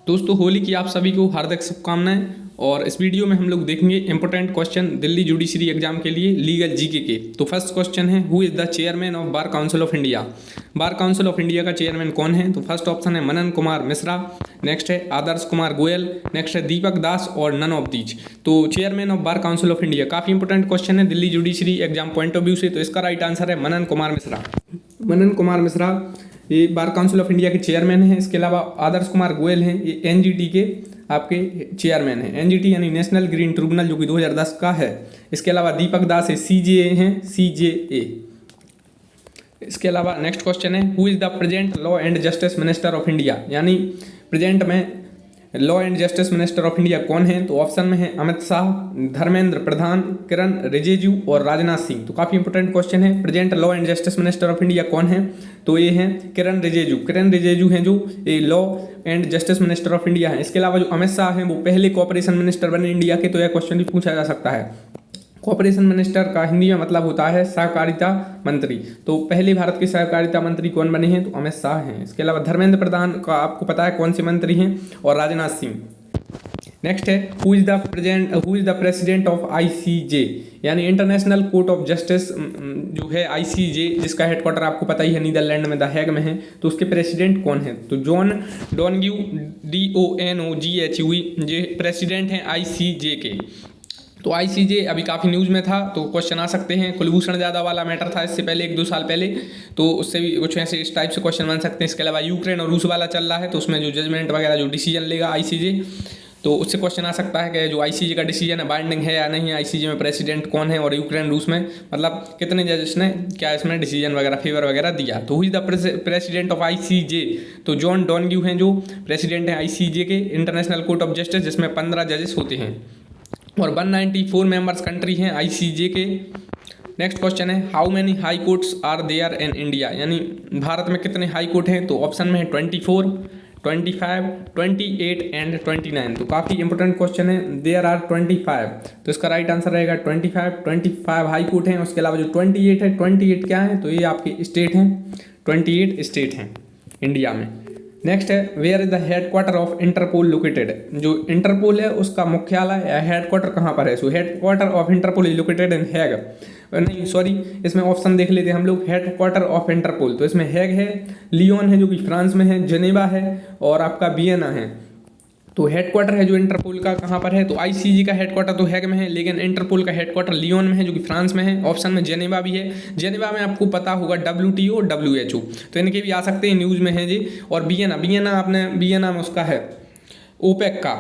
दोस्तों होली की आप सभी को हार्दिक शुभकामनाएं। और इस वीडियो में हम लोग देखेंगे important question Delhi judiciary exam के लिए लीगल जीके के। तो फर्स्ट क्वेश्चन है, who is the chairman of bar council of India. Bar council of India का चेयरमैन कौन है? तो फर्स्ट ऑप्शन है मनन कुमार मिश्रा, नेक्स्ट है आदर्श कुमार गोयल, नेक्स्ट है दीपक दास और नन ऑफ दीज। तो chairman of bar council of India काफ़ी इंपॉर्टेंट क्वेश्चन है Delhi judiciary exam point of view से। तो इसका राइट आंसर है मनन कुमार मिश्रा। मनन कुमार मिश्रा ये बार काउंसिल ऑफ इंडिया के चेयरमैन हैं। इसके अलावा आदर्श कुमार गोयल हैं, ये एनजीटी के आपके चेयरमैन हैं। एनजीटी यानी नेशनल ग्रीन ट्रिब्यूनल, जो कि 2010 का है। इसके अलावा दीपक दास है, सीजेए हैं, सीजेए। इसके अलावा नेक्स्ट क्वेश्चन है, who is the present law and justice minister of India. यानी प्रेजेंट में law and justice minister of India कौन है? तो ऑप्शन में है अमित शाह, धर्मेंद्र प्रधान, किरण रिजिजू और राजनाथ सिंह। तो काफ़ी इंपॉर्टेंट क्वेश्चन है, present law and justice minister of India कौन है? तो ये हैं किरण रिजिजू। किरण रिजिजू हैं जो ये law and justice minister of India है। इसके अलावा जो अमित शाह हैं वो पहले कोऑपरेशन मिनिस्टर बने इंडिया के। तो यह क्वेश्चन भी पूछा जा सकता है। कोऑपरेशन मिनिस्टर का हिंदी में मतलब होता है सहकारिता मंत्री। तो पहले भारत के सहकारिता मंत्री कौन बने हैं? तो अमित शाह हैं। इसके अलावा धर्मेंद्र प्रधान का आपको पता है कौन से मंत्री हैं, और राजनाथ सिंह। नेक्स्ट है, who is the president of ICJ, यानी इंटरनेशनल कोर्ट ऑफ जस्टिस जो है आईसीजे, जिसका हेडक्वार्टर आपको पता ही है नीदरलैंड में द हैग में है। तो उसके प्रेसिडेंट कौन है? तो जॉन डोनग्यू, DONOGHU, ये प्रेसिडेंट हैं आईसीजे के। तो आईसीजे अभी काफ़ी न्यूज़ में था, तो क्वेश्चन आ सकते हैं। कुलभूषण जाधव वाला मैटर था इससे पहले 1-2 साल पहले, तो उससे भी कुछ ऐसे इस टाइप से क्वेश्चन बन सकते हैं। इसके अलावा यूक्रेन और रूस वाला चल रहा है, तो उसमें जो जजमेंट वगैरह जो डिसीजन लेगा आईसीजे, तो उससे क्वेश्चन आ सकता है कि जो आईसीजे का डिसीजन है बाइंडिंग है या नहीं है, आईसीजे में प्रेसिडेंट कौन है, और यूक्रेन रूस में मतलब कितने जजेस ने क्या इसमें डिसीजन वगैरह फेवर वगैरह दिया। तो who is the president of ICJ? तो जॉन डोनग्यू हैं जो प्रेसिडेंट है आईसीजे के, इंटरनेशनल कोर्ट ऑफ जस्टिस, जिसमें 15 जजेस होते हैं और 194 मेंबर्स कंट्री हैं आईसीजे के। नेक्स्ट क्वेश्चन है, how many high courts are there in India, यानी भारत में कितने हाई कोर्ट हैं? तो ऑप्शन में है 24, 25, 28 एंड 29। तो काफ़ी इंपॉर्टेंट क्वेश्चन है। देयर आर 25, तो इसका राइट आंसर रहेगा 25 हाई कोर्ट हैं। उसके अलावा जो 28 है, 28 क्या है? तो ये आपके स्टेट हैं, 28 स्टेट हैं इंडिया में। नेक्स्ट है, where is the headquarter of Interpol located. जो इंटरपोल है उसका मुख्यालय या हेडक्वार्टर कहाँ पर है? So headquarter of Interpol is located in Hague. नहीं सॉरी, इसमें ऑप्शन देख लेते हैं हम लोग। हेडक्वार्टर ऑफ इंटरपोल, तो इसमें हैग है, लियोन है जो कि फ्रांस में है, जेनेवा है, और आपका वियना है। तो हेडक्वार्टर है जो इंटरपोल का कहाँ पर है? तो आईसीजी का हेडक्वार्टर तो हैग में है, लेकिन इंटरपोल का हेडक्वार्टर लियोन में है जो कि फ्रांस में है। ऑप्शन में जेनेवा भी है। जेनेवा में आपको पता होगा WTO WHO, तो इनके भी आ सकते हैं, न्यूज़ में है जी। और वियना आपने वियना में उसका है ओपेक का,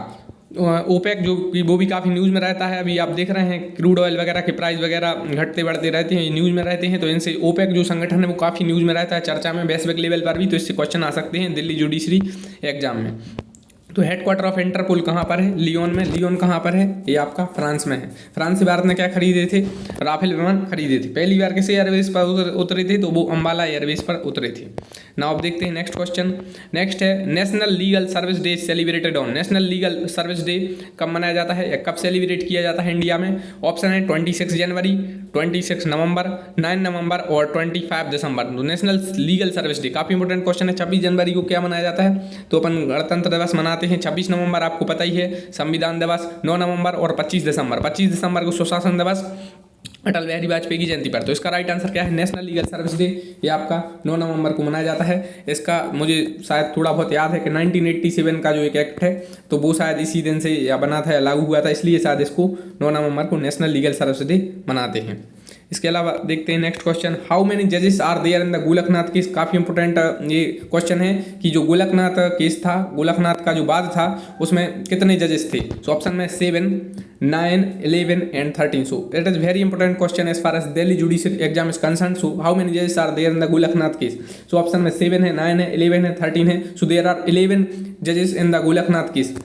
ओपेक जो कि वो भी काफ़ी न्यूज़ में रहता है। अभी आप देख रहे हैं क्रूड ऑयल वगैरह के प्राइस वगैरह घटते बढ़ते रहते हैं, न्यूज़ में रहते हैं। तो इनसे ओपेक जो संगठन है वो काफ़ी न्यूज़ में रहता है, चर्चा में, वैश्विक लेवल पर भी। तो इससे क्वेश्चन आ सकते हैं दिल्ली जुडिशरी एग्जाम में। तो हेडक्वार्टर ऑफ इंटरपोल कहाँ पर है? लियोन में। लियोन कहाँ पर है? ये आपका फ्रांस में है। फ्रांस से भारत ने क्या खरीदे थे? राफेल विमान खरीदे थे। पहली बार किसी एयरवेज पर उतरे थे? तो वो अम्बाला एयरवेज पर उतरे थे। नाउ अब देखते हैं नेक्स्ट क्वेश्चन। नेक्स्ट है, national legal service day celebrated on. National legal service day कब मनाया जाता है या कब सेलिब्रेट किया जाता है इंडिया में? ऑप्शन है 26 जनवरी, 26 नवंबर, 9 नवंबर और 25 दिसंबर। तो नेशनल लीगल सर्विस डे काफ़ी इंपॉर्टेंट क्वेश्चन है। 26 जनवरी को क्या मनाया जाता है? तो अपन गणतंत्र दिवस मनाते हैं। 26 नवंबर आपको पता ही है संविधान दिवस, 9 नवंबर और 25 दिसंबर। 25 दिसंबर को सुशासन दिवस, अटल बिहारी वाजपेयी की जयंती पर। तो इसका राइट आंसर क्या है? नेशनल लीगल सर्विस डे ये आपका 9 नवंबर को मनाया जाता है। इसका मुझे शायद थोड़ा बहुत याद है कि 1987 का जो एक एक्ट है, तो वो शायद इसी दिन से या बना था या लागू हुआ था, इसलिए शायद इसको 9 नवंबर को नेशनल लीगल सर्विस डे मनाते हैं। इसके अलावा देखते हैं नेक्स्ट क्वेश्चन, हाउ मेनी जजेस are there in the Golaknath case. काफ़ी इंपॉर्टेंट ये क्वेश्चन है कि जो गोलकनाथ केस था, गोलकनाथ का जो वाद था, उसमें कितने जजेस थे? सो ऑप्शन में 7, 9, 11 and 13। So it is very important question as far as Delhi judicial exam is concern. So how many जजेस are there in the Golaknath case? So option में 7 है, 9 है, 11 है, 13 है। सो देयर आर 11 जजेस इन द गोलकनाथ केस।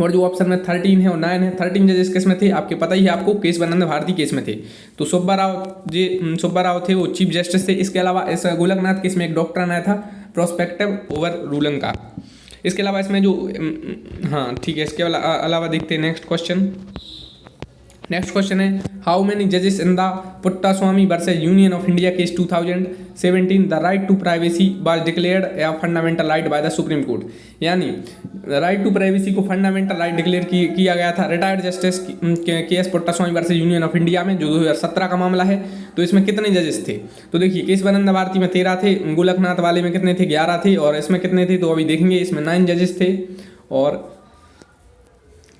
और जो ऑप्शन में 13 है और 9 है, 13 जजेस किस में थे? आपके पता ही है आपको, केशवानंद भारती केस में थे। तो सुब्बा राव थे, वो चीफ जस्टिस थे। इसके अलावा इस गोलकनाथ केस में एक डॉक्ट्रिन आया था प्रोस्पेक्टिव ओवर रूलिंग का। इसके अलावा इसमें जो हाँ ठीक है, इसके अलावा देखते हैं नेक्स्ट क्वेश्चन। नेक्स्ट क्वेश्चन है हाउ मेनी जजेस in the Puttaswamy versus union of India case 2017 the right to privacy was declared a fundamental right by the Supreme Court. यानी राइट टू प्राइवेसी को फंडामेंटल राइट डिक्लेयर किया गया था retired justice KS Puttaswamy versus union of India में, जो 2017 का मामला है। तो इसमें कितने जजेस थे? तो देखिए केशवानंद भारती में 13 थे, गोलकनाथ वाले में कितने थे? 11 थे, और इसमें कितने थे? तो अभी देखेंगे। इसमें 9 जजेस थे। और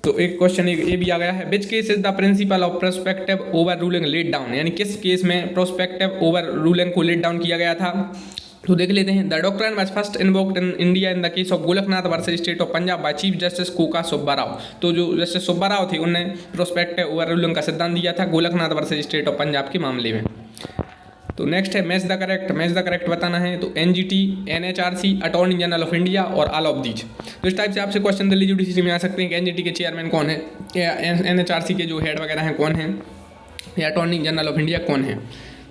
तो एक क्वेश्चन ये भी आ गया है which case is the principle of prospective over ruling laid down, यानी किस केस में प्रोस्पेक्टिव ओवर रूलिंग को लेट डाउन किया गया था? तो देख लेते हैं। The doctrine was first invoked in India in the case of Golaknath versus state of Punjab by chief justice Koka Subba Rao. तो जो जस्टिस सुब्बा राव थे उन्होंने प्रोस्पेक्टिव ओवर रूलिंग का सिद्धांत दिया था Golaknath versus state of Punjab के मामले में। तो नेक्स्ट है मैच द करेक्ट बताना है। तो NGT, NHRC, attorney general of India और ऑल ऑफ दीज। तो इस टाइप से आपसे क्वेश्चन दिल्ली जुडिशरी में आ सकते हैं कि एनजीटी के चेयरमैन कौन है, या एनएचआरसी के जो हेड वगैरह हैं कौन हैं, या अटॉर्नी जनरल ऑफ इंडिया कौन है।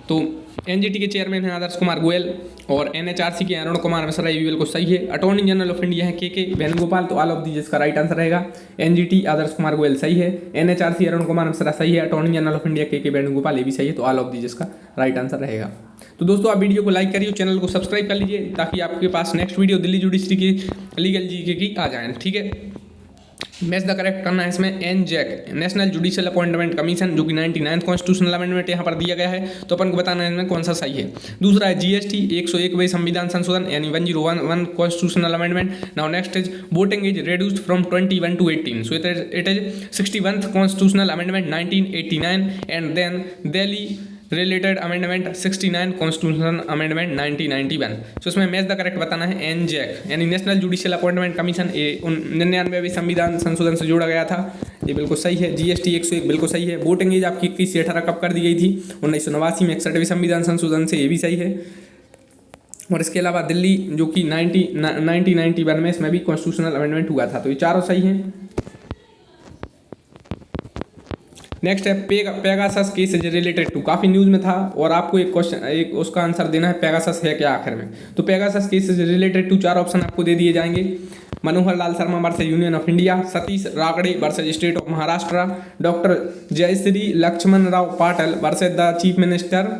तो एनजीटी के चेयरमैन हैं आदर्श कुमार गोयल, और एनएचआरसी के अरुण कुमार मिश्रा, ये बिल्कुल सही है। अटॉर्नी जनरल ऑफ इंडिया है के वेणुगोपाल, तो ऑल ऑफ दी जिसका राइट आंसर रहेगा। एनजीटी आदर्श कुमार गोयल सही है, एनएचआरसी अरुण कुमार मिश्रा सही है, अटॉर्नी जनरल ऑफ इंडिया के वेणुगोपाल ये भी सही है। तो ऑल ऑफ दी जिसका राइट आंसर रहेगा। तो दोस्तों आप वीडियो को लाइक करिए, चैनल को सब्सक्राइब कर लीजिए, ताकि आपके पास नेक्स्ट वीडियो दिल्ली जुडिशरी की लीगल जीके की आ जाए। ठीक है, मैच द करेक्ट करना है इसमें एनजैक, नेशनल जुडिशियल अपॉइंटमेंट कमीशन, जो कि 99th कॉन्स्टिट्यूशनल अमेंडमेंट यहाँ पर दिया गया है। तो अपन को बताना है इसमें कौन सा सही है। दूसरा है जीएसटी 101वें संविधान संशोधन, यानी 1011 constitutional amendment. Now next is voting age reduced from 21 to 18, so it is 61th constitutional amendment 1989, and then Delhi related amendment 69 constitutional amendment 1991। सो इसमें मैच द करेक्ट बताना है एनजैक, यानी नेशनल जुडिशियल अपॉइंटमेंट कमीशन। ये 99वें संविधान संशोधन से जोड़ा गया था, ये बिल्कुल सही है। जीएसटी 101 बिल्कुल सही है। वोटिंग एज आपकी 21 से 18 कब कर दी गई थी? 1989 में 61वें संविधान संशोधन से, ये भी सही है। और इसके अलावा दिल्ली जो कि 1991 में इसमें भी कॉन्स्टिट्यूशनल अमेंडमेंट हुआ था। तो ये चारों सही हैं। नेक्स्ट है पेगासस केस से रिलेटेड टू, काफ़ी न्यूज़ में था, और आपको एक क्वेश्चन एक उसका आंसर देना है पेगासस है क्या आखिर में। तो पेगासस केस से रिलेटेड टू 4 ऑप्शन आपको दे दिए जाएंगे। Manohar Lal Sharma versus union of India, Satish Ragade versus state of Maharashtra, doctor Jayashree Laxman Rao Patil versus the chief minister,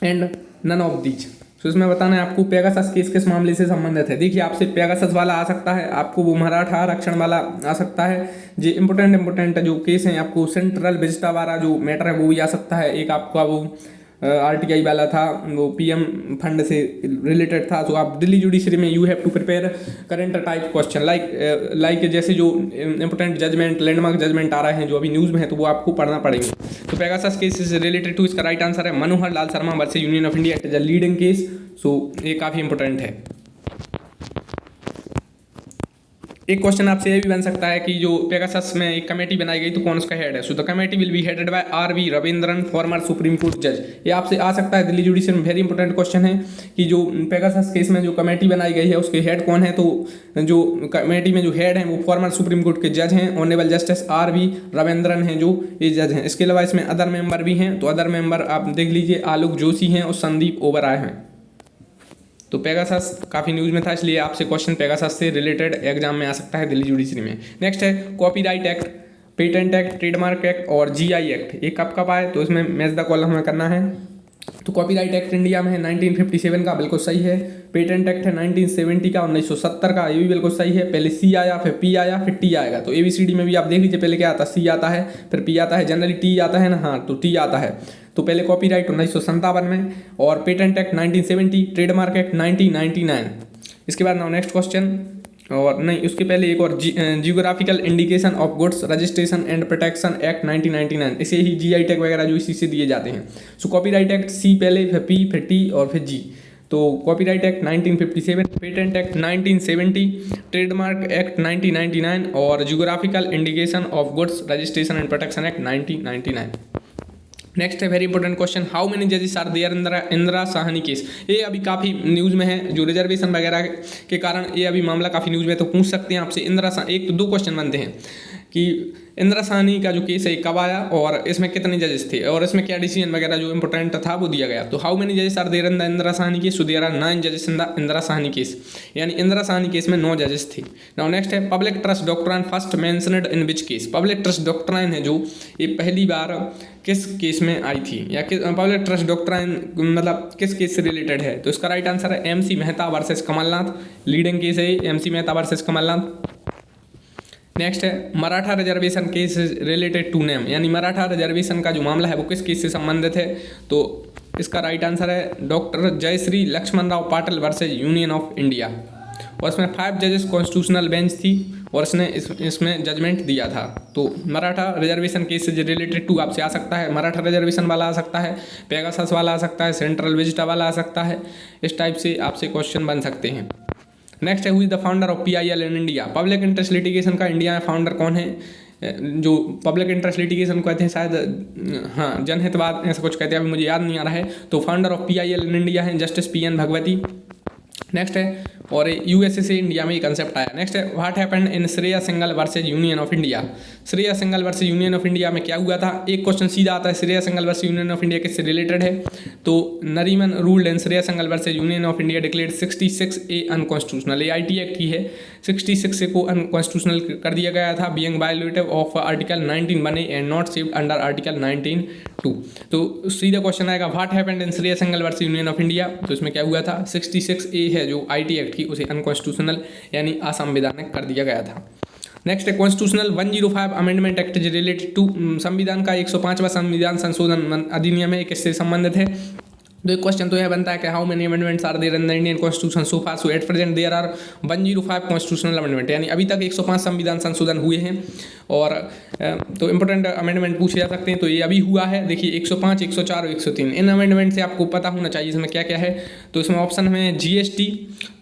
and none of these. तो इसमें बताना है आपको पेगासस केस किस मामले से संबंधित है। देखिए आपसे पेगासस वाला आ सकता है, आपको वो मराठा आरक्षण वाला आ सकता है। जो इंपॉर्टेंट जो केस हैं, आपको सेंट्रल विजिटा वाला जो मैटर है वो भी आ सकता है। एक आपका वो आरटीआई वाला था, वो पीएम फंड से रिलेटेड था। तो आप दिल्ली जुडिशरी में you have to prepare current type question like जैसे जो इंपॉर्टेंट जजमेंट, लैंडमार्क जजमेंट आ रहे हैं जो अभी न्यूज़ में है, तो वो आपको पढ़ना पड़ेंगे। तो पेगासस केस से रिलेटेड टू इसका राइट आंसर है Manohar Lal Sharma versus union of India, it is a leading case. So ये काफ़ी इंपॉर्टेंट है। एक क्वेश्चन आपसे ये भी बन सकता है कि जो पेगासस में एक कमेटी बनाई गई, तो कौन उसका हेड है। So the committee will be headed by RV. Ravindran, former Supreme Court जज। ये आपसे आ सकता है दिल्ली जुडिशरी में। वेरी इंपॉर्टेंट क्वेश्चन है कि जो पेगासस केस में जो कमेटी बनाई गई है उसके हेड कौन है। तो जो कमेटी में जो हेड हैं वो फॉर्मर सुप्रीम कोर्ट के जज हैं, ऑनरेबल जस्टिस आर.वी. रविंद्रन हैं जो ये जज हैं। इसके अलावा इसमें अदर मेंबर भी हैं। तो अदर मेंबर आप देख लीजिए, आलोक जोशी हैं और संदीप ओबराय हैं। तो पेगासस काफ़ी न्यूज़ में था, इसलिए आपसे क्वेश्चन पेगासस से रिलेटेड एग्जाम में आ सकता है दिल्ली जुडिशरी में। नेक्स्ट है copyright act, patent act, trademark act और जीआई एक्ट। ये कब कब आए, तो इसमें मैच द कॉलम हमें करना है। तो कॉपीराइट एक्ट इंडिया में है 1957 का, बिल्कुल सही है। पेटेंट एक्ट है 1970 का, 1970 का, ये भी बिल्कुल सही है। पहले सी आया, फिर पी आया, फिर टी आएगा। तो ABCD में भी आप देख लीजिए, पहले क्या आता है, सी आता है, फिर पी आता है, जनरली टी आता है ना, हाँ तो टी आता है। तो पहले कॉपीराइट 1957 में, और पेटेंट एक्ट 1970, ट्रेडमार्क एक्ट 1999। इसके बाद नाउ नेक्स्ट क्वेश्चन, और नहीं उसके पहले एक और geographical indication of goods registration and protection act 1999, इसे ही GI टैग वगैरह जो इसी से दिए जाते हैं। सो कॉपीराइट एक्ट सी पहले, फिर पी, फिर टी और फिर जी। तो copyright act 1957, patent act 1970, trademark act 1999 और geographical indication of goods registration and protection act 1999। Next है very important question, how many जजेस are there Indira Sawhney case. ये अभी काफ़ी न्यूज़ में है, जो रिजर्वेशन वगैरह के कारण ये अभी मामला काफ़ी न्यूज़ में, तो पूछ सकते हैं आपसे इंदिरा एक तो 2 क्वेश्चन बनते हैं। कि इंदिरा साहनी का जो केस है कब आया और इसमें कितने जजेस थे और इसमें क्या डिसीजन वगैरह जो इंपॉर्टेंट था वो दिया गया। तो हाउ मेनी जजेस are there in the Indira Sawhney case, so there are 9 जजेस in the Indira Sawhney case, यानी इंदिरा साहनी केस में 9 जजेस थे। नाउ नेक्स्ट है public trust doctrine first mentioned in which case. Public trust doctrine है जो ये पहली बार किस केस में आई थी, या पब्लिक ट्रस्ट डॉक्ट्राइन मतलब किस केस से रिलेटेड है। तो इसका राइट आंसर है MC Mehta versus Kamalnath, leading case है MC Mehta versus Kamalnath. Next है Maratha reservation case related to name, यानी मराठा रिजर्वेशन का जो मामला है वो किस केस से संबंधित है। तो इसका राइट आंसर है doctor Jayashree Laxman Rao Patil versus union of India, और इसमें 5 जजेस कॉन्स्टिट्यूशनल बेंच थी और इसने इसमें जजमेंट दिया था। तो मराठा रिजर्वेशन केस से रिलेटेड टू आपसे आ सकता है, मराठा रिजर्वेशन वाला आ सकता है, पेगासस वाला आ सकता है, सेंट्रल विजिटा वाला आ सकता है, इस टाइप से आपसे क्वेश्चन बन सकते हैं। नेक्स्ट है who is the founder of PIL in India. Public interest litigation का इंडिया में फाउंडर कौन है। जो पब्लिक इंटरेस्ट लिटिगेशन कहते हैं शायद, हाँ, जनहितवाद ऐसा कुछ कहते हैं, अभी मुझे याद नहीं आ रहा है। तो founder of PIL in India है जस्टिस PN भगवती। नेक्स्ट है, और USA से इंडिया में ये कंसेप्ट आया। नेक्स्ट है what happened in Shreya Singhal versus union of India. Shreya Singhal versus union of India में क्या हुआ था। एक क्वेश्चन सीधा आता है Shreya Singhal versus union of India किससे रिलेटेड है। तो Nariman ruled and Shreya Singhal versus union of India declared 66A unconstitutional. ये IT एक्ट की है, 66A को अनकॉन्स्टिट्यूशनल कर दिया गया था, being violative of article 19(1)A and not saved under article 19(2). तो सीधा क्वेश्चन आएगा what happened in Shreya Singhal versus union of India. तो इसमें क्या हुआ था, 66A है जो IT एक्ट की उसे अनकॉन्स्टिट्यूशनल यानी असंवैधानिक कर दिया गया था। नेक्स्ट है constitutional 105 amendment act is related to. संविधान का 105वां संविधान संशोधन अधिनियम है, किससे संबंधित है। तो एक क्वेश्चन तो यह बनता है कि how many amendments are there in the Indian constitution so far. So at present there are 105 constitutional amendment, यानी अभी तक 105 संविधान संशोधन हुए हैं। और तो इंपॉर्टेंट अमेंडमेंट पूछे जा सकते हैं, तो ये अभी हुआ है, देखिए 105, 104 और 103। इन अमेंडमेंट से आपको पता होना चाहिए इसमें क्या क्या है। तो इसमें ऑप्शन में GST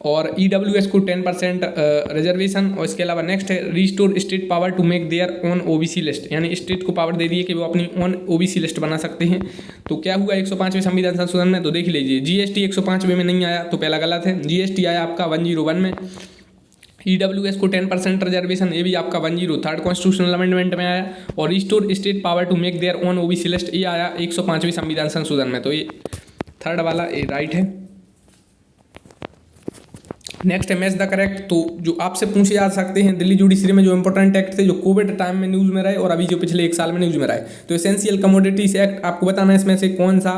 और EWS को 10% रिजर्वेशन, और इसके अलावा नेक्स्ट है restore state power to make their own OBC list, यानी स्टेट को पावर दे दी है कि वो अपनी ओन OBC लिस्ट बना सकते हैं। तो क्या हुआ 105वें संविधान संशोधन में, तो देख लीजिए GST 105वें में नहीं आया, तो पहला गलत है। GST आया आपका 101 में। EWS को 10% रिजर्वेशन, ये भी आपका 103rd कॉन्स्टिट्यूशनल अमेंडमेंट में आया। और restore state power to make their own OBC list, ये आया 105वें संविधान संशोधन में। तो ये थर्ड वाला ये राइट है। नेक्स्ट है मैच द करेक्ट। तो जो आपसे पूछे जा सकते हैं दिल्ली जुडिशरी में जो इंपॉर्टेंट एक्ट थे जो कोविड टाइम में न्यूज़ में रहे और अभी जो पिछले 1 साल में न्यूज़ में रहे। तो एसेंशियल कमोडिटीज एक्ट आपको बताना है इसमें से कौन सा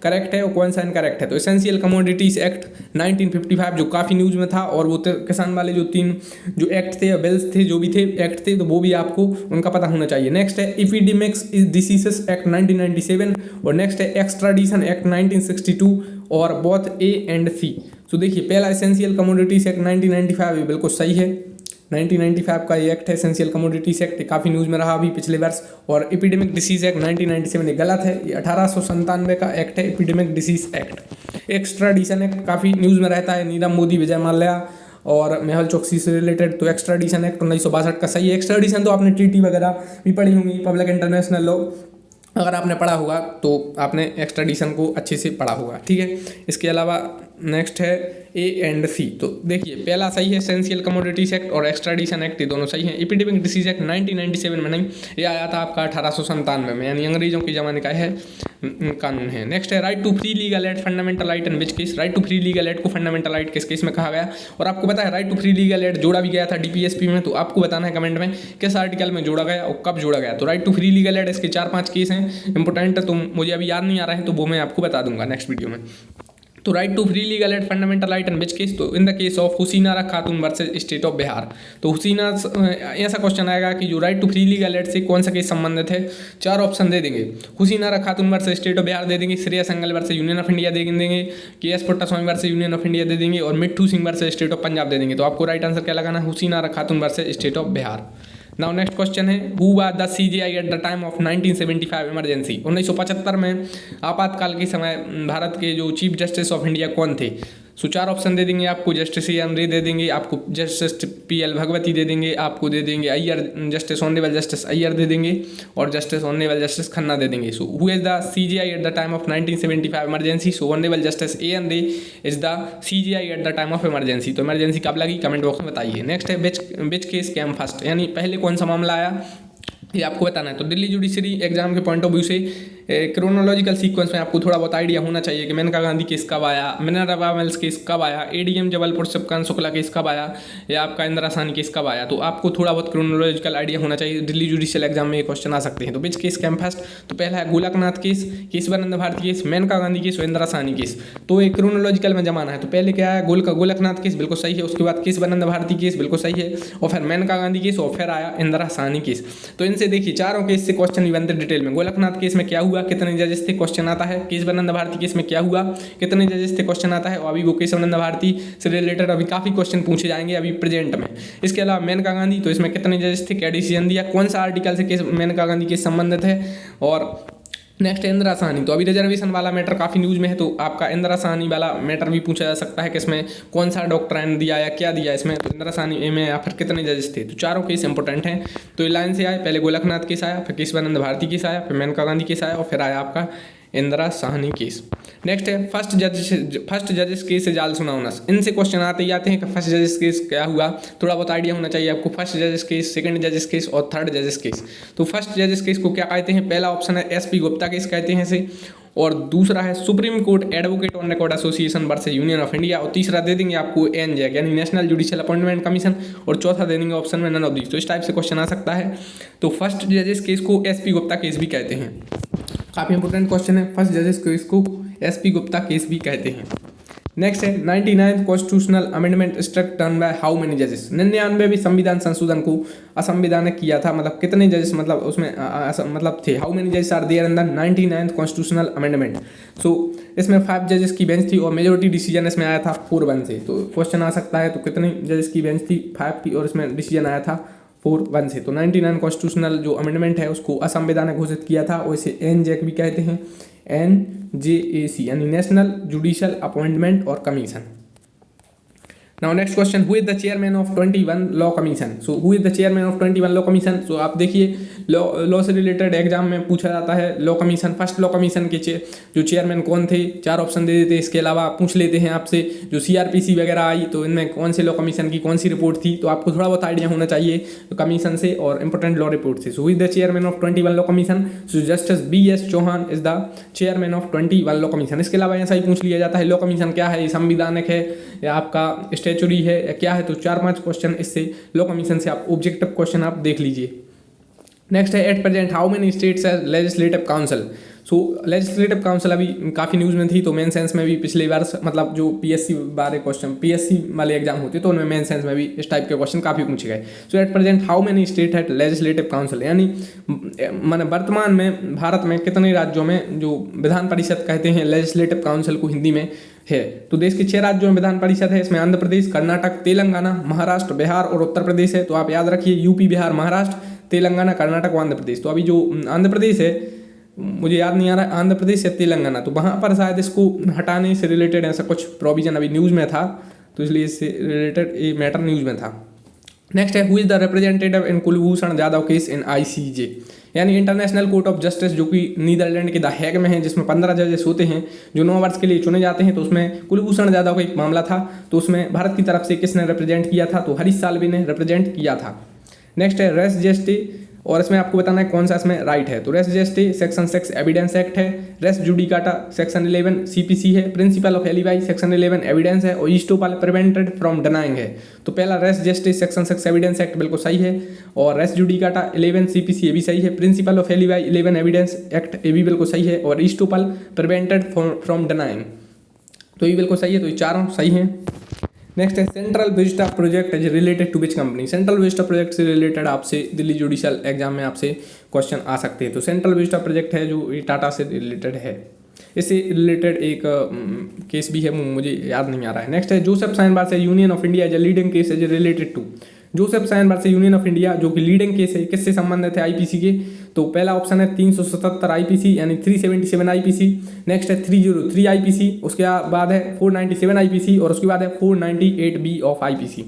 करेक्ट है और कौन सा इनकरेक्ट है। तो एसेंशियल कमोडिटीज एक्ट 1955 जो काफ़ी न्यूज़ में था, और वो किसान वाले जो 3 जो एक्ट थे, बिल्स थे, जो भी थे एक्ट थे, तो वो भी आपको उनका पता होना चाहिए। नेक्स्ट है एपिडेमिक्स डिसीजेस एक्ट 1997, और नेक्स्ट है एक्स्ट्राडिशन एक्ट 1962, और बोथ A एंड C। तो देखिए पहला एसेंशियल कमोडिटीज एक्ट 1995 ये बिल्कुल सही है। 1995 का ये एक्ट है एसेंशियल कमोडिटीज एक्ट, काफ़ी न्यूज़ में रहा अभी पिछले वर्ष। और एपिडेमिक डिसीज एक्ट 1997 ये गलत है, ये 1897 का एक्ट है epidemic disease act. Extradition act काफ़ी न्यूज़ में रहता है, नीरव मोदी, विजय माल्या और मेहुल चोकसी से रिलेटेड। तो एक्स्ट्राडिशन एक्ट 1962 का सही है। एक्स्ट्राडिशन तो आपने TT वगैरह भी पढ़ी होंगी, पब्लिक इंटरनेशनल लॉ, अगर आपने पढ़ा होगा तो आपने एक्स्ट्राडिशन को अच्छे से पढ़ा होगा, ठीक है। इसके अलावा नेक्स्ट है A एंड C। तो देखिए पहला सही है एसेंशियल कमोडिटीज एक्ट, और एक्स्ट्राडिशन एक्ट ये दोनों सही हैं। एपिडेमिक डिसीज एक्ट 1997 में नहीं, ये आया था आपका 1897 में, यानी अंग्रेजों के ज़माने का है कानून है। नेक्स्ट है right to free legal aid fundamental right in which case. Right to free legal aid को फंडामेंटल राइट किस केस में कहा गया। और आपको पता है right to free legal aid जोड़ा भी गया था DPSP में, तो आपको बताना है कमेंट में किस आर्टिकल में जोड़ा गया और कब जोड़ा गया। तो right to free legal aid इसके 4-5 केस हैं इंपॉर्टेंट, तो मुझे अभी याद नहीं आ रहा है, तो वो मैं आपको बता दूंगा नेक्स्ट वीडियो में। तो right to free legal aid fundamental right in which case, तो in the case of Hussainara Khatoon versus state of Bihar. तो हुसीना ऐसा क्वेश्चन आएगा कि जो right to free legal aid से कौन सा केस संबंधित है। 4 ऑप्शन दे देंगे, Hussainara Khatoon versus state of Bihar दे देंगे, Shreya Singhal versus union of India दे देंगे, KS Puttaswamy versus union of India दे देंगे, और Mitthu Singh versus state of Punjab दे देंगे। तो आपको राइट आंसर क्या लगाना है, Hussainara Khatoon versus state of Bihar. Now next question है who was the CJI at the time of 1975 emergency. 1975 में आपातकाल के समय भारत के जो चीफ जस्टिस ऑफ इंडिया कौन थे। सो 4 ऑप्शन दे देंगे आपको, जस्टिस ए एन रे दे देंगे, आपको जस्टिस पी एल भगवती दे देंगे, आपको दे देंगे Iyer, justice honourable justice Iyer दे देंगे और जस्टिस ऑनरेबल जस्टिस खन्ना दे देंगे। So who is the CJI at the time of 1975 emergency? So honourable justice A N Ray is the CJI at the time of emergency. तो इमरजेंसी कब लगी, कमेंट बॉक्स में बताइए। नेक्स्ट है विच केस केम फर्स्ट, यानी पहले कौन सा मामला आया ये आपको बताना है। तो दिल्ली जुडिशरी एग्जाम के पॉइंट ऑफ व्यू से क्रोनोलॉजिकल सीक्वेंस में आपको थोड़ा बहुत आइडिया होना चाहिए कि मेनका गांधी केस कब आया, मिनर्वा मिल्स केस कब आया, एडीएम जबलपुर शिवकांत शुक्ला केस कब आया, या आपका इंदिरा साहनी केस कब आया। तो आपको थोड़ा बहुत क्रोनोलॉजिकल आइडिया होना चाहिए। दिल्ली जुडिशियल एग्जाम में ये क्वेश्चन आ सकते हैं। तो विच केस केम फर्स्ट? तो पहला है Golaknath case, Kesavananda Bharati case, Maneka Gandhi case और इंदिरा साहनी केस। तो एक क्रोनोलॉजिकल में जमाना है। तो पहले क्या है, गोलकनाथ केस बिल्कुल सही है, उसके बाद केशवानंद भारती केस बिल्कुल सही है, और फिर मेनका गांधी केस और फिर आया इंदिरा साहनी केस। तो इनसे देखिए चारों केस से क्वेश्चन भी बनते डिटेल में। गोलकनाथ केस में क्या हुआ, कितने जजेस थे, क्वेश्चन आता है। केशवानंद भारती केस में क्या हुआ, कितने जजेस थे, क्वेश्चन आता है। और अभी वो केशवानंद भारती से रिलेटेड अभी काफी क्वेश्चन पूछे जाएंगे अभी प्रेजेंट में। इसके अलावा मेनका गांधी, तो इसमें कितने जजेस थे, क्या डिसीजन दिया, कौन सा आर्टिकल से केस मेनका गांधी केस संबंधित है। और नेक्स्ट है इंदिरा साहनी। तो अभी रिजर्वेशन वाला मैटर काफ़ी न्यूज़ में है, तो आपका इंदिरा साहनी वाला मैटर भी पूछा जा सकता है कि इसमें कौन सा डॉक्ट्राइन दिया या क्या दिया इसमें। तो इंदिरा साहनी में या फिर कितने जजेस थे। तो चारों केस इंपॉर्टेंट हैं। तो ये लाइन से आए, पहले गोलकनाथ केस आया, फिर केशवानंद भारती केस आया, फिर मेनका गांधी केस आया और फिर आया आपका इंदिरा साहनी केस। नेक्स्ट है फर्स्ट जजेस केस से जाल सुनाउनस। इनसे क्वेश्चन आते ही आते हैं कि फर्स्ट जजेस केस क्या हुआ, थोड़ा बहुत आइडिया होना चाहिए आपको। फर्स्ट जजेस केस, सेकंड जजेस केस और थर्ड जजेस केस। तो फर्स्ट जजेस केस को क्या कहते हैं? पहला ऑप्शन है एसपी गुप्ता केस कहते हैं इसे, और दूसरा है supreme court advocate on record association versus Union of India, और तीसरा दे देंगे आपको एनजेक यानी नेशनल जुडिशियल अपॉइंटमेंट कमीशन, और चौथा दे देंगे ऑप्शन में नन ऑफ दीज। तो इस टाइप से क्वेश्चन आ सकता है। तो फर्स्ट जजेस केस को एसपी गुप्ता केस भी कहते हैं, काफ़ी इंपॉर्टेंट क्वेश्चन है। फर्स्ट जजेस केस को एसपी गुप्ता केस भी कहते हैं। नेक्स्ट है 99th constitutional amendment struck down by how many जजेस। 99वें संविधान संशोधन को असंवैधानिक किया था, मतलब कितने जजेस मतलब उसमें मतलब थे। हाउ मेनी जजेस are there in the 99th constitutional amendment. So इसमें 5 जजेस की बेंच थी और मेजोरिटी डिसीजन इसमें आया था 4-1 से। तो क्वेश्चन आ सकता है तो कितने जजेस की बेंच थी, 5 की, और इसमें डिसीजन आया था 4-1 से। तो 99 कॉन्स्टिट्यूशनल जो अमेंडमेंट है उसको असंवैधानिक घोषित किया था, और इसे एनजेक भी कहते हैं, NJAC यानी नेशनल जुडिशियल अपॉइंटमेंट और commission. Now next question, who is the chairman of 21 law commission. So who is the chairman of 21 law commission. सो आप देखिए लॉ से रिलेटेड एग्जाम में पूछा जाता है law commission, first law commission के जो चेयरमैन कौन थे, 4 ऑप्शन दे देते हैं। इसके अलावा पूछ लेते हैं आपसे जो CRPC वगैरह आई तो इनमें कौन से लॉ कमीशन की कौन सी रिपोर्ट थी। तो आपको थोड़ा बहुत आइडिया होना चाहिए कमीशन से और इंपॉर्टेंट लॉ रिपोर्ट से। So who is the chairman of 21 law commission. So justice BS Chauhan is the chairman of 21 law commission. इसके अलावा ऐसा ही पूछ लिया जाता है लॉ कमीशन क्या है, ये संविधानिक है या आपका स्टैचुरी है या क्या है। तो 4-5 क्वेश्चन इससे लॉ कमीशन से आप ऑब्जेक्टिव क्वेश्चन आप देख लीजिए। नेक्स्ट है eight present how many states है लेजिस्लेटिव काउंसिल। सो लेजिस्लेटिव काउंसिल अभी काफ़ी न्यूज़ में थी, तो मेन सेंस में भी पिछले बार मतलब जो PSC वाले क्वेश्चन PSC वाले एग्जाम होते तो उनमें मेन सेंस में भी इस टाइप के क्वेश्चन काफ़ी पूछे गए। So at present how many state है लेजिस्लेटिव काउंसिल, यानी मैंने वर्तमान में भारत में कितने राज्यों में जो विधान परिषद कहते हैं लेजिस्लेटिव काउंसिल को हिंदी में है। तो देश के 6 राज्यों में विधान परिषद है, इसमें आंध्र प्रदेश, कर्नाटक, तेलंगाना, महाराष्ट्र, बिहार और उत्तर प्रदेश है। तो आप याद रखिए UP, बिहार, महाराष्ट्र, तेलंगाना, कर्नाटक और आंध्र प्रदेश। तो अभी जो आंध्र प्रदेश है मुझे याद नहीं आ रहा है आंध्र प्रदेश या तेलंगाना, तो वहाँ पर शायद इसको हटाने से रिलेटेड ऐसा कुछ प्रोविजन अभी न्यूज़ में था, तो इसलिए इससे रिलेटेड ये मैटर न्यूज़ में था। नेक्स्ट है who is the representative in Kulbhushan Jadhav case in ICJ, यानी इंटरनेशनल कोर्ट ऑफ जस्टिस जो कि नीदरलैंड के द हैग में है, जिसमें 15 जजेस होते हैं जो 9 वर्ष के लिए चुने जाते हैं। तो उसमें कुलभूषण जाधव का एक मामला था, तो उसमें भारत की तरफ से किसने रिप्रेजेंट किया था, तो हरीश साल्वे ने रिप्रेजेंट किया था। नेक्स्ट है रेस जेस्टी, और इसमें आपको बताना है कौन सा इसमें राइट है। तो res gestae section 6 evidence act है, रेस जुडिकाटा सेक्शन 11 CPC है, principle of alibi section 11 evidence है, और ईस्टोपल प्रिवेंटेड फ्रॉम डिनाइंग है। तो पहला res gestae section 6 evidence act बिल्कुल सही है, और रेस जुडिकाटा 11 CPC ये भी सही है, principle of alibi 11 evidence act ये भी बिल्कुल सही है, और ईस्टोपल प्रिवेंटेड फ्रॉम डिनाइंग तो ये बिल्कुल सही है। तो ये चारों सही हैं। नेक्स्ट है Central Vista project is related to which company. Central Vista project से रिलेटेड आपसे दिल्ली जुडिशियल एग्जाम में आपसे क्वेश्चन आ सकते हैं। तो सेंट्रल विस्टा प्रोजेक्ट है जो टाटा से रिलेटेड है, इससे रिलेटेड एक केस भी है, मुझे याद नहीं आ रहा है। नेक्स्ट है जोसेफ साइनबार्ग से Union of India is a leading case is related to. Joseph Shine versus Union of India जो कि लीडिंग केस है, किससे संबंधित है आईपीसी के? तो पहला ऑप्शन है 377 आईपीसी यानी 377 आईपीसी। नेक्स्ट है 303 आईपीसी, उसके बाद है 497 आईपीसी और उसके बाद है 498 B of IPC.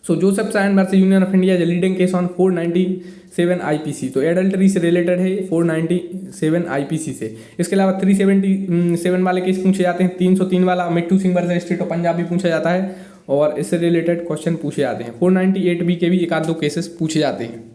So Joseph Shine versus Union of India leading case on 497 IPC. तो एडल्टरी से रिलेटेड है 497 आईपीसी से। इसके अलावा 377 वाले केस पूछे जाते हैं, 303 वाला Mittu Singh versus state of Punjab भी पूछा जाता है और इससे रिलेटेड क्वेश्चन पूछे जाते हैं। 498 बी के भी एक आध दो केसेस पूछे जाते हैं।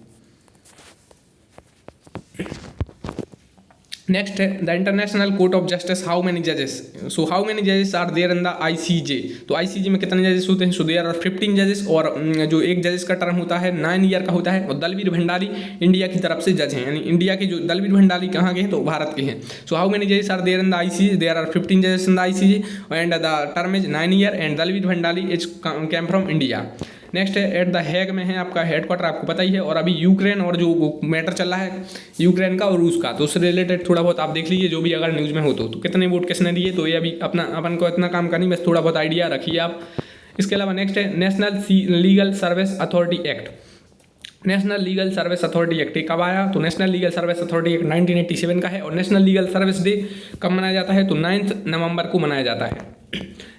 नेक्स्ट है the International Court of Justice, how many जजेस? सो हाउ मेनी जजेस are there in the ICJ? तो आईसीजे में कितने जजेस होते हैं? सो देयर आर 15 जजेस और जो एक जजेस का टर्म होता है 9 ईयर का होता है। और दलवीर भंडारी इंडिया की तरफ से जज हैं, यानी इंडिया के जो दलवीर भंडारी कहाँ के हैं? तो भारत के हैं। सो हाउ मेनी जजेस are there in the ICJ? There are 15 जजेस in the ICJ and the term is 9 year and Dalveer Bhandari is came from India. Next है एट द हैग में है आपका हेडक्वार्टर, आपको पता ही है। और अभी यूक्रेन और जो मैटर चल रहा है यूक्रेन का और रूस का, तो उससे रिलेटेड थोड़ा बहुत आप देख लीजिए जो भी अगर न्यूज़ में हो तो कितने वोट किसने दिए। तो ये अभी अपन को इतना काम करनी, बस थोड़ा बहुत आइडिया रखिए आप। इसके अलावा नेक्स्ट है national legal service authority act. National legal service authority act कब आया? तो national legal service authority act 1987 का है। और नेशनल लीगल सर्विस डे कब मनाया जाता है? तो 9 नवंबर को मनाया जाता है।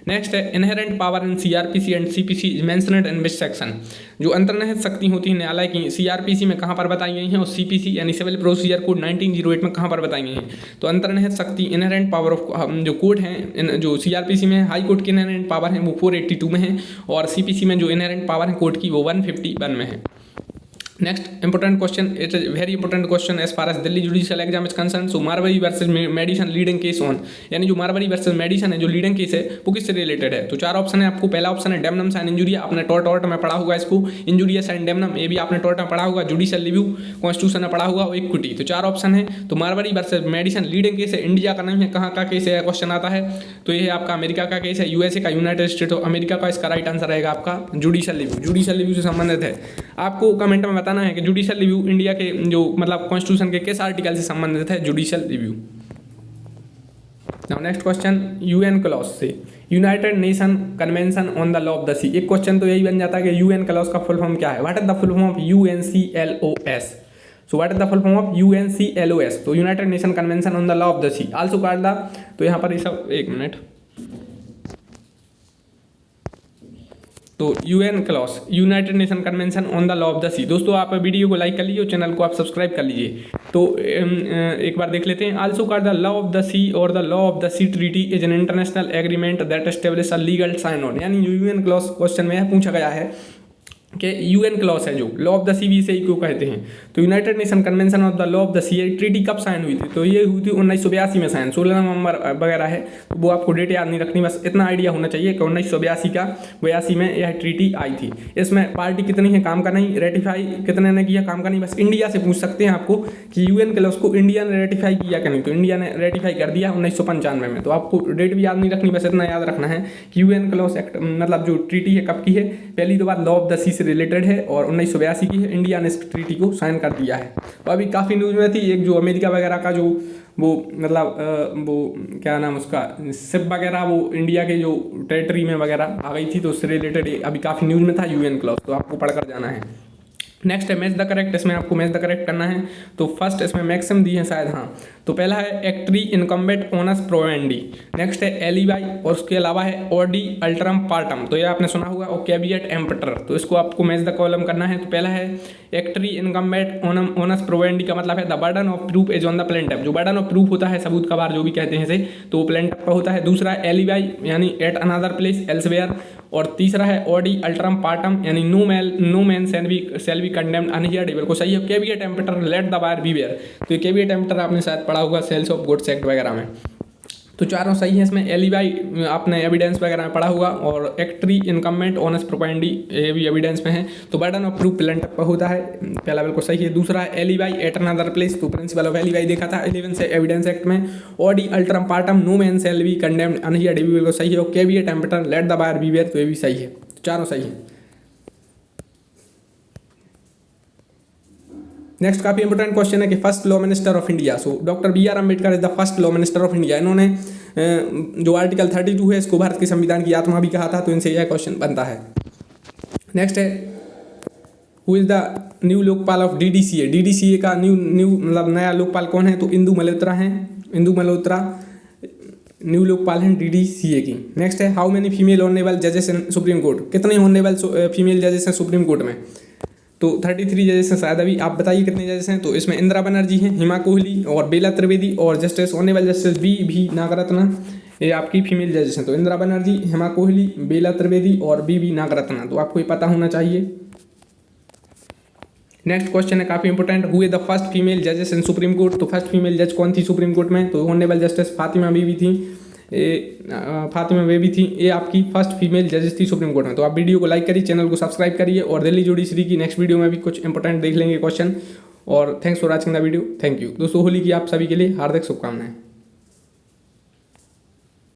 नेक्स्ट है inherent power in CrPC and CPC is mentioned in which section? जो अंतर्निहित शक्ति होती है न्यायालय की सीआरपीसी में कहाँ पर बताई गई हैं और सीपीसी यानी सिविल प्रोसीजर कोड 1908 में कहाँ पर बताई गई हैं? तो अंतर्निहित शक्ति इनहेरेंट पावर ऑफ जो कोड हैं जो सीआरपीसी में हाई कोर्ट की इनहेरेंट पावर है वो 482 में है और सीपीसी में जो इनहेरेंट पावर है कोर्ट की वो 151 में है। Next important question, it is very important question as far as Delhi judicial exam is concern. So Marbury versus Madison leading case on, यानी जो मारवाड़ी वर्सेज मेडिसन है जो लीडिंग केस है वो किससे रिलेटेड है? तो 4 ऑप्शन है आपको। पहला ऑप्शन है डेमनम्स एंड इंजुरिया, आपने टॉर्ट में पढ़ा होगा इसको, इंजुरियस एंड डेमनम ये भी आपने टॉर्ट में पढ़ा होगा। जुडिशियल रिव्यू कॉन्स्टिट्यूशन में पढ़ा होगा और इक्विटी। तो 4 ऑप्शन है। तो Marbury versus Madison leading case है, इंडिया का नहीं है, कहाँ का केस है क्वेश्चन आता है? तो ये है आपका अमेरिका का केस है, यूएसए का, यूनाइटेड स्टेट ऑफ अमेरिका का। इसका राइट आंसर रहेगा आपका जुडिशियल रिव्यू। जुडिशियल रिव्यू से संबंधित है, आपको कमेंट में बताना है कि जुडिशियल रिव्यू इंडिया के जो मतलब कॉन्स्टिट्यूशन के किस आर्टिकल से संबंधित है judicial review. Now next question UNCLOS से, united nation convention on the law of the sea. एक क्वेश्चन तो यही बन जाता है कि यूएन क्लॉज का फुल फॉर्म क्या है? What is the full form of UNCLOS? So what is the full form of UNCLOS? तो United nation convention on the law of the sea also called the, तो यहाँ पर ये सब एक मिनट, तो UNCLOS united nation convention on the law of the sea. दोस्तों आप वीडियो को लाइक कर लीजिए और चैनल को आप सब्सक्राइब कर लीजिए। तो एक बार देख लेते हैं। Also called the law of the sea और the law of the C treaty is an international agreement that establish a legal sign on, यानी यूएन क्लॉज क्वेश्चन में पूछा गया है कि यूएन क्लॉज है जो लॉ ऑफ द सी भी से क्यों कहते हैं। तो United nation Convention of the law of the C treaty कब साइन हुई थी? तो ये हुई थी 1982 में साइन, 16 नवंबर वगैरह है, तो वो आपको डेट याद नहीं रखनी, बस इतना आइडिया होना चाहिए कि 1982 में यह ट्रीटी आई थी। इसमें पार्टी कितनी है काम करना ही, रेटिफाई कितने ने किया काम करनी, बस इंडिया से पूछ सकते हैं आपको कि यूएन क्लॉज को इंडिया ने रेटिफाई किया कि नहीं। तो इंडिया ने रेटिफाई कर दिया 1995 में। तो आपको डेट भी याद नहीं रखनी, बस इतना याद रखना है कि यूएन क्लॉज एक्ट मतलब जो ट्रीटी है कब की है? पहली तो बात लॉ ऑफ द सी से रिलेटेड है और 1982 की है, इंडिया ने इस ट्रीटी को साइन कर दिया है। तो अभी काफ़ी न्यूज़ में थी एक जो अमेरिका वगैरह का जो वो मतलब वो क्या नाम उसका शिप वगैरह वो इंडिया के जो टेरिटरी में वगैरह आ गई थी, तो उससे रिलेटेड अभी काफ़ी न्यूज़ में था यूएन क्लॉज, तो आपको पढ़कर जाना है। नेक्स्ट है मैच द करेक्ट, इसमें आपको मैच द करेक्ट करना है। तो फर्स्ट इसमें मैक्सिम दी है शायद, हाँ। तो पहला है एक्ट्री इनकम्बेंट ओनस प्रोवेंडी, नेक्स्ट है एलिवाई और उसके अलावा है ओडी अल्ट्रम पार्टम, तो ये आपने सुना होगा, और कैबियट एम्पटर। तो इसको आपको मैच द कॉलम करना है। तो पहला है एक्ट्री इनकम्बेंट ओनस प्रोवेंडी का मतलब है the burden of proof is on the plaintiff, जो बर्डन ऑफ प्रूफ होता है सबूत का भार जो भी कहते हैं इसे, तो वो प्लेंटिफ पर होता है। दूसरा है एलिवाई यानी एट अनदर प्लेस एल्सवेयर, और तीसरा है ओडी अल्ट्रम पार्टम यानी no man shall be condemned unheard evil, को सही है caveat emptor let the buyer beware. तो ये कैविएट एम्पटर आपने शायद पढ़ा होगा सेल्स ऑफ गुड्स एक्ट वगैरह में। तो चारों सही है। इसमें एलिवाई आपने एविडेंस वगैरह में पढ़ा होगा, और एक्ट्री इनकम्बेंट ऑनस प्रोपेंडी ये भी एविडेंस में है। तो बर्डन ऑफ प्रूफ प्लेंटिफ पर होता है, पहला बिल्कुल सही है। दूसरा है एलिवाई एट अनदर प्लेस, तो प्रिंसिपल ऑफ एलिवाई देखा था 11 से एविडेंस एक्ट में। Audi alteram partem no man shall be condemned unheard evil, बिल्कुल सही है। और caveat emptor let the buyer beware, तो ये भी सही है, चारों सही है। नेक्स्ट काफी इंपोर्टेंट क्वेश्चन है कि first law minister of India. So doctor B R. Ambedkar is the first law minister of India. इन्होंने जो आर्टिकल 32 है इसको भारत के संविधान की आत्मा भी कहा था, तो इनसे यह क्वेश्चन बनता है। नेक्स्ट है who is the new Lokpal of DDCA? DDCA का न्यू मतलब नया लोकपाल कौन है? तो इंदु मल्होत्रा हैं। इंदु मल्होत्रा न्यू लोकपाल हैं DDCA की। नेक्स्ट है हाउ मेनी फीमेल ऑनरेबल जजेस इन सुप्रीम कोर्ट? कितने ऑनरेबल फीमेल जजेस हैं सुप्रीम कोर्ट में? तो 33 जजेस हैं शायद। अभी आप बताइए कितने जजेस हैं? तो इसमें इंदिरा बनर्जी हैं, हिमा कोहली और बेला त्रिवेदी और justice honourable justice B Nagarathna, ये आपकी फीमेल जजेस हैं। तो इंदिरा बनर्जी, हिमा कोहली, बेला त्रिवेदी और B नागरत्ना, तो आपको ये पता होना चाहिए। नेक्स्ट क्वेश्चन है काफ़ी important, who is the first female जजेस इन सुप्रीम कोर्ट? तो फर्स्ट फीमेल जज कौन थी सुप्रीम कोर्ट में? तो ऑनरेबल जस्टिस फातिमा बीबी थी। फातिमा बेबी थी, ये आपकी फर्स्ट फीमेल जजेस थी सुप्रीम कोर्ट में। तो आप वीडियो को लाइक करिए, चैनल को सब्सक्राइब करिए और दिल्ली जुडिशरी की नेक्स्ट वीडियो में भी कुछ इंपॉर्टेंट देख लेंगे क्वेश्चन। और thanks for watching the video. Thank you दोस्तों। होली की आप सभी के लिए हार्दिक शुभकामनाएं।